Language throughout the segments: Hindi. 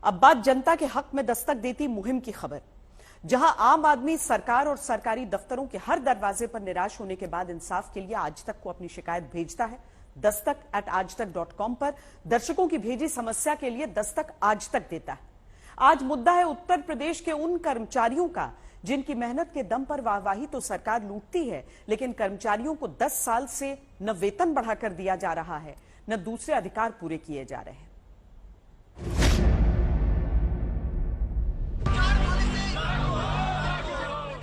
अब बात जनता के हक में दस्तक देती मुहिम की खबर, जहां आम आदमी सरकार और सरकारी दफ्तरों के हर दरवाजे पर निराश होने के बाद इंसाफ के लिए आज तक को अपनी शिकायत भेजता है। दस्तक@aajtak.com पर दर्शकों की भेजी समस्या के लिए दस्तक आज तक देता है। आज मुद्दा है उत्तर प्रदेश के उन कर्मचारियों का जिनकी मेहनत के दम पर वाहवाही तो सरकार लूटती है, लेकिन कर्मचारियों को 10 साल से न वेतन बढ़ाकर दिया जा रहा है, न दूसरे अधिकार पूरे किए जा रहे हैं।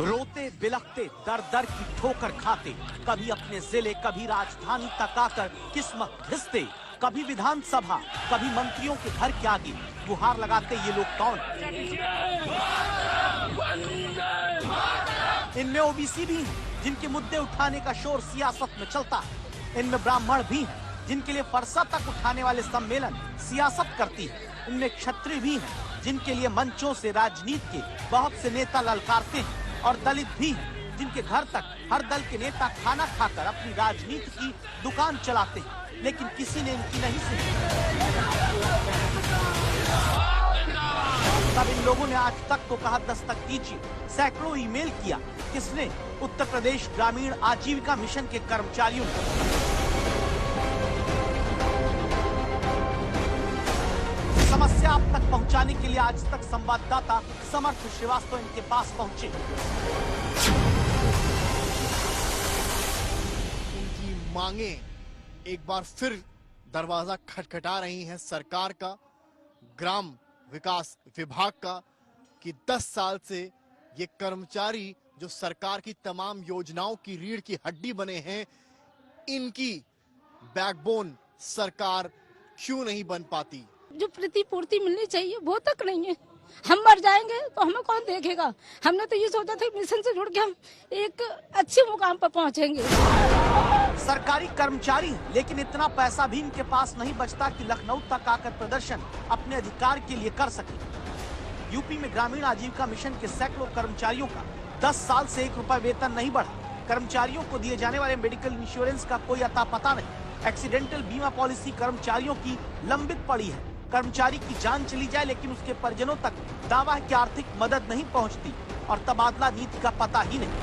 रोते बिलखते दर दर की ठोकर खाते, कभी अपने जिले कभी राजधानी तक आकर किस्मत घिसते, कभी विधानसभा कभी मंत्रियों के घर के आगे गुहार लगाते ये लोग कौन? इनमें ओबीसी भी हैं जिनके मुद्दे उठाने का शोर सियासत में चलता है। इनमें ब्राह्मण भी हैं जिनके लिए फरसा तक उठाने वाले सम्मेलन सियासत करती है। इनमें क्षत्रिय भी हैं जिनके लिए मंचों से राजनीति के बहुत से नेता ललकारते हैं, और दलित भी हैं जिनके घर तक हर दल के नेता खाना खाकर अपनी राजनीति की दुकान चलाते हैं, लेकिन किसी ने इनकी नहीं सुनी। तब इन लोगों ने आज तक को कहा दस्तक दीजिए, सैकड़ों ईमेल किया। किसने? उत्तर प्रदेश ग्रामीण आजीविका मिशन के कर्मचारियों ने। समस्या आप तक पहुंचाने के लिए आज तक संवाददाता समर्थ श्रीवास्तव इनके पास पहुंचे। उनकी मांगे एक बार फिर दरवाजा खटखटा रही हैं सरकार का, ग्राम विकास विभाग का, कि 10 साल से ये कर्मचारी जो सरकार की तमाम योजनाओं की रीढ़ की हड्डी बने हैं, इनकी बैकबोन सरकार क्यों नहीं बन पाती? जो प्रतिपूर्ति मिलनी चाहिए वो तक नहीं है। हम मर जाएंगे तो हमें कौन देखेगा? हमने तो ये सोचा था मिशन से जुड़ के हम एक अच्छे मुकाम पर पहुंचेंगे। सरकारी कर्मचारी, लेकिन इतना पैसा भी इनके पास नहीं बचता कि लखनऊ तक आकर प्रदर्शन अपने अधिकार के लिए कर सके। यूपी में ग्रामीण आजीविका मिशन के सैकड़ों कर्मचारियों का 10 साल से 1 रुपया वेतन नहीं बढ़ा। कर्मचारियों को दिए जाने वाले मेडिकल इंश्योरेंस का कोई अता पता नहीं। एक्सीडेंटल बीमा पॉलिसी कर्मचारियों की लंबित पड़ी है। कर्मचारी की जान चली जाए लेकिन उसके परिजनों तक दावा की आर्थिक मदद नहीं पहुंचती, और तबादला नीति का पता ही नहीं।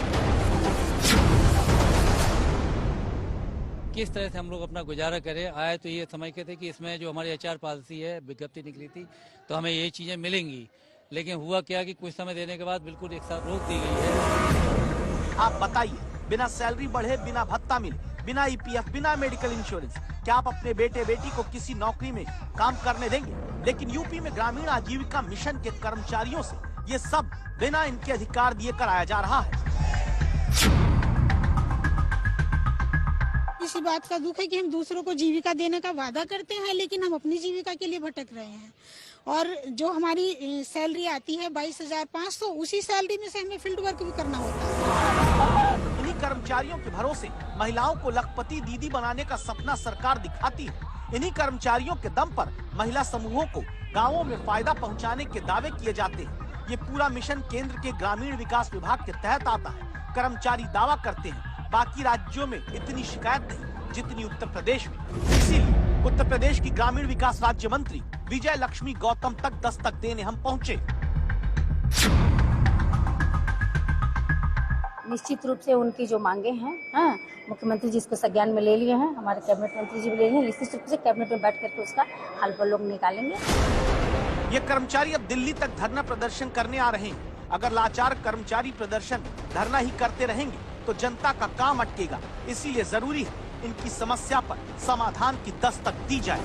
किस तरह से हम लोग अपना गुजारा करें? आए तो ये समझ के थे कि इसमें जो हमारी HR पॉलिसी है, विज्ञप्ति निकली थी तो हमें ये चीजें मिलेंगी, लेकिन हुआ क्या कि कुछ समय देने के बाद बिल्कुल एक साथ रोक दी गई है। आप बताइए, बिना सैलरी बढ़े, बिना भत्ता मिले, बिना EPF, बिना मेडिकल इंश्योरेंस, क्या आप अपने बेटे बेटी को किसी नौकरी में काम करने देंगे? लेकिन यूपी में ग्रामीण आजीविका मिशन के कर्मचारियों से ये सब बिना इनके अधिकार दिए कराया जा रहा है। इसी बात का दुख है कि हम दूसरों को जीविका देने का वादा करते हैं, लेकिन हम अपनी जीविका के लिए भटक रहे हैं। और जो हमारी सैलरी आती है 22,500, उसी सैलरी में से हमें फील्ड वर्क भी करना होता है। इन्हीं कर्मचारियों के भरोसे महिलाओं को लखपति दीदी बनाने का सपना सरकार दिखाती है। इन्हीं कर्मचारियों के दम पर महिला समूहों को गांवों में फायदा पहुंचाने के दावे किए जाते हैं। ये पूरा मिशन केंद्र के ग्रामीण विकास विभाग के तहत आता है। कर्मचारी दावा करते हैं बाकी राज्यों में इतनी शिकायत नहीं जितनी उत्तर प्रदेश में। इसीलिए उत्तर प्रदेश की ग्रामीण विकास राज्य मंत्री विजय लक्ष्मी गौतम तक दस्तक देने हम पहुंचे। निश्चित रूप से उनकी जो मांगे हैं, मुख्यमंत्री जी इसको संज्ञान में ले लिए हैं, हमारे कैबिनेट मंत्री जी भी ले लिए हैं। निश्चित रूप से कैबिनेट में बैठ करके उसका हल पर लोग निकालेंगे। ये कर्मचारी अब दिल्ली तक धरना प्रदर्शन करने आ रहे हैं। अगर लाचार कर्मचारी प्रदर्शन धरना ही करते रहेंगे तो जनता का काम अटकेगा। इसीलिए जरूरी है इनकी समस्या पर समाधान की दस्तक दी जाए।